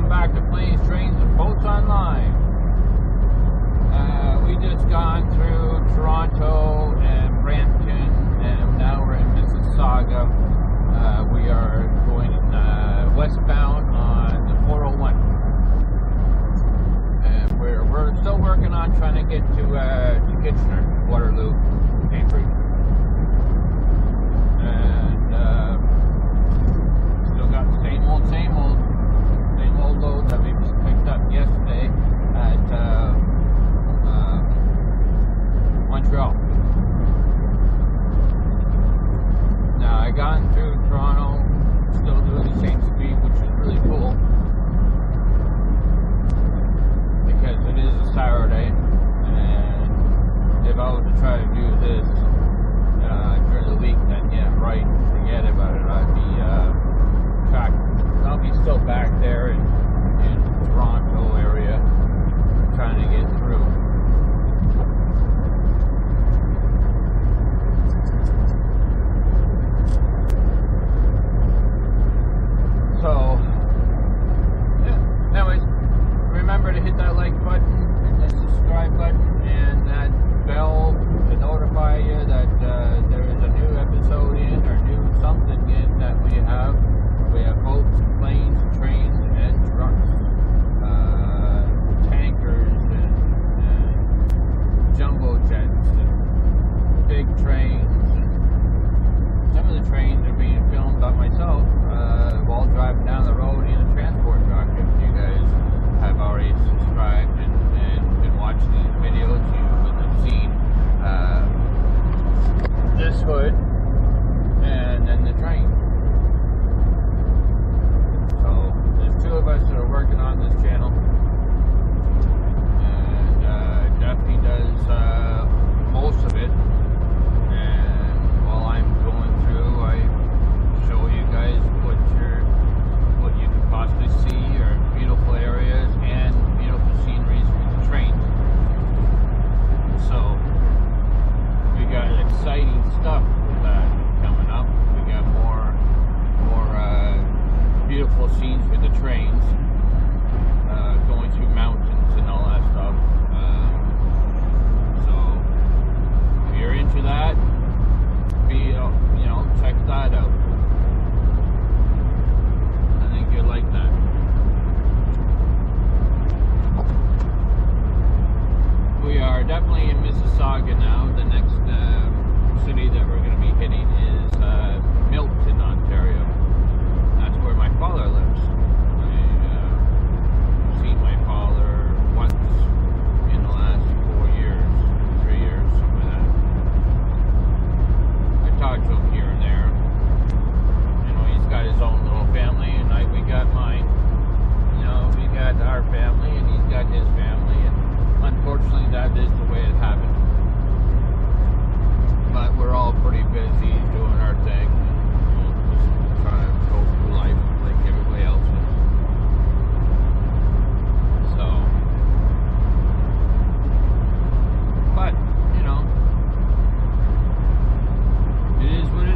welcome back to Planes, Trains, and Boats Online. We just gone through Toronto and Brampton, and now we're in Mississauga. We are going westbound on the 401, and we're still working on trying to get to Kitchener, Waterloo, Cambridge, and still got the same old load that we picked up yesterday at Montreal. Now I got through Toronto, still doing the same speed, which is really cool because it is a Saturday, and if I was to try to do this during the week, then yeah, right, forget about it. I'll be still back there in Toronto area trying to get through. So, yeah, anyways, remember to hit that like button and the subscribe button and that bell to notify you that there is a new episode in or new something in that we have. We have boats, planes, trains, and trucks, tankers, and jumbo jets, and big trains. And some of the trains are being filmed by myself while driving down the road in a transport truck. If you guys have already subscribed and been watching these videos, you would have seen this hood and then the train. So there's two of us that are working on this channel, and Daphne does most of it, and while I'm going through, I show you guys what you can possibly see, or beautiful areas and beautiful sceneries with the trains. So we got exciting stuff with that coming up. We got more beautiful scenes with the trains, going through mountains and all that stuff. So if you're into that, check that out. I think you'll like that. We are definitely in Mississauga now. The next city that we're going to be hitting is Milton, Ontario. That's where my father lives. I've seen my father once in the last 4 years, 3 years, something like that. I talk to him here and there. He's got his own little family, and we got mine. We got our family, and he's got his family, and unfortunately that is the way it happened. But we're all pretty busy doing our thing, just trying to go through life like everybody else is. So, but, it is what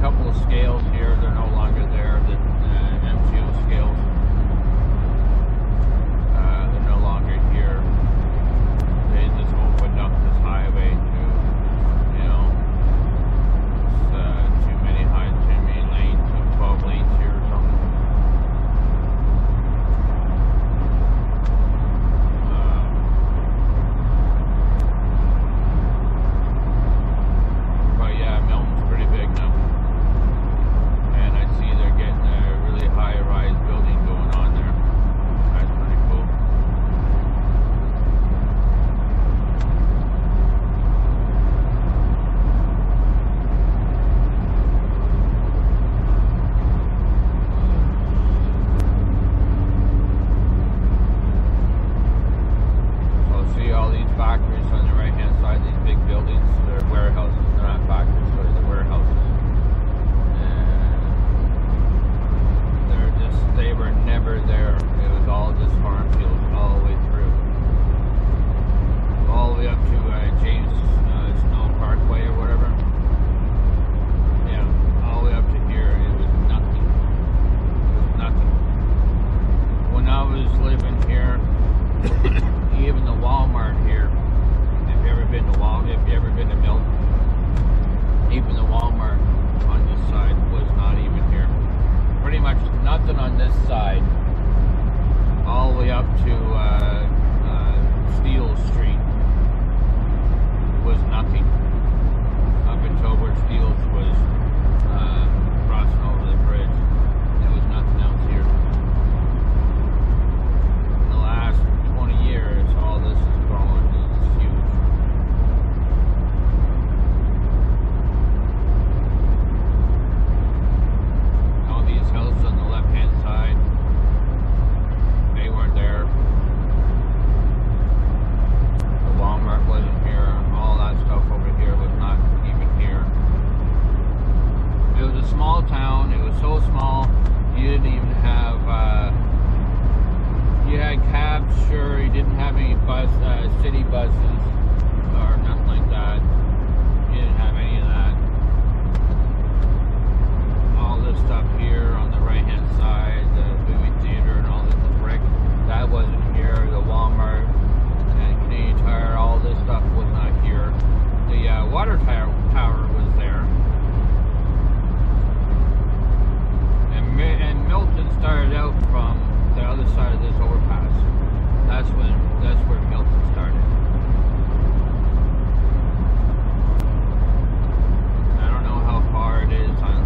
couple of scales here. They're no longer there. The MCO scales. They're no longer here. They just opened up this highway to, you know, too many lanes, 12 lanes here or something. But yeah, Milton's pretty big now. And I see they're getting a really high-rise building going on there. That's pretty cool. See all these factories on the right hand side, these big buildings, they're warehouses, they're not factories, but they're warehouses. And they were never there. It was all just farm fields all the way through. All the way up to James Snow Parkway or whatever. Yeah, all the way up to here, it was nothing. It was nothing. When I was living here, even the Walmart here, if you ever been to Milton, even the Walmart on this side was not even here. Pretty much nothing on this side, all the way up to Steel Street was nothing. Up until where Steele's was crossing over the bridge, there was nothing else here. In the last 20 years, all this is growing. It's huge. All these houses on the left-hand side, they weren't there. The Walmart wasn't here. All that stuff over here was not even here. It was a small town. It was so small, you didn't even have you had cabs, sure. You didn't have any city buses or nothing like that. You didn't have any of that. All this stuff here on the right-hand side, the movie theater and all this, the brick, that wasn't here. The Walmart and Canadian Tire, all this stuff was not here. The water tower was there. And Milton started out from the other side of this overpass. That's where Milton started. I don't know how far it is on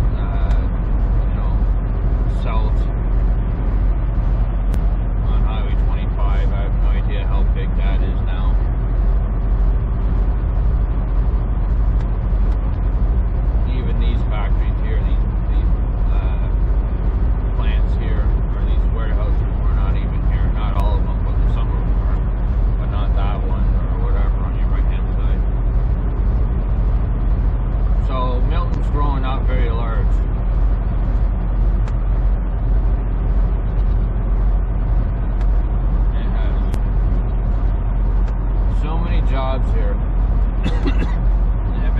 south on Highway 25. I have no idea how big that is now. Even these factories here, these plants here, or these warehouses were not even here. Not all of them, but some of them were, but not that one or whatever on your right hand side. So Milton's growing up very large. It has so many jobs here.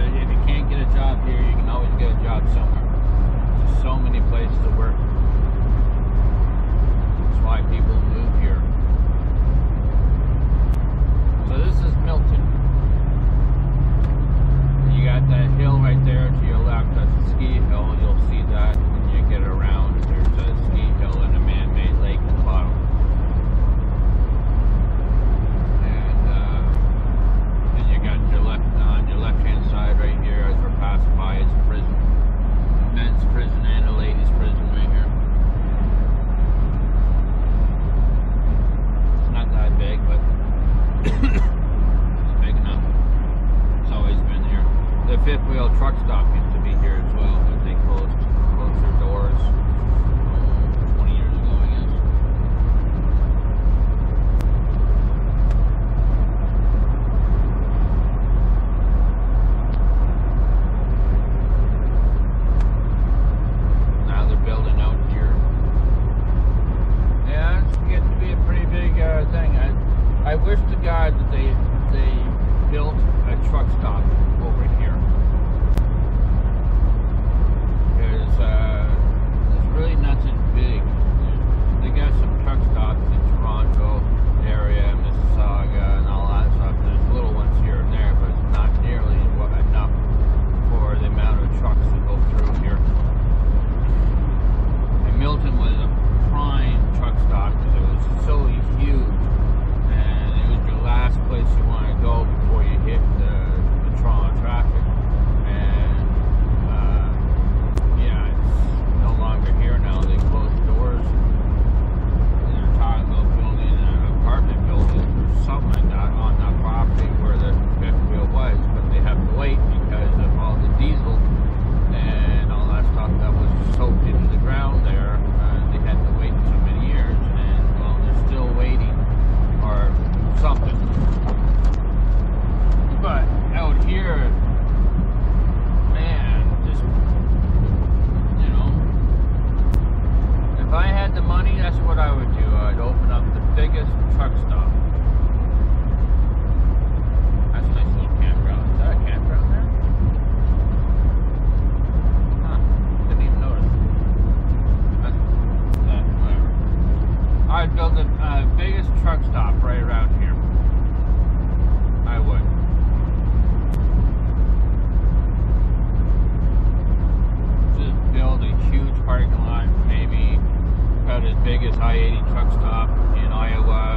If you can't get a job here, you can always get a job somewhere. There's so many places to work. That's why people move here. So this is Milton. You got that hill right there to your left. That's a ski hill. I-80 truck stop in Iowa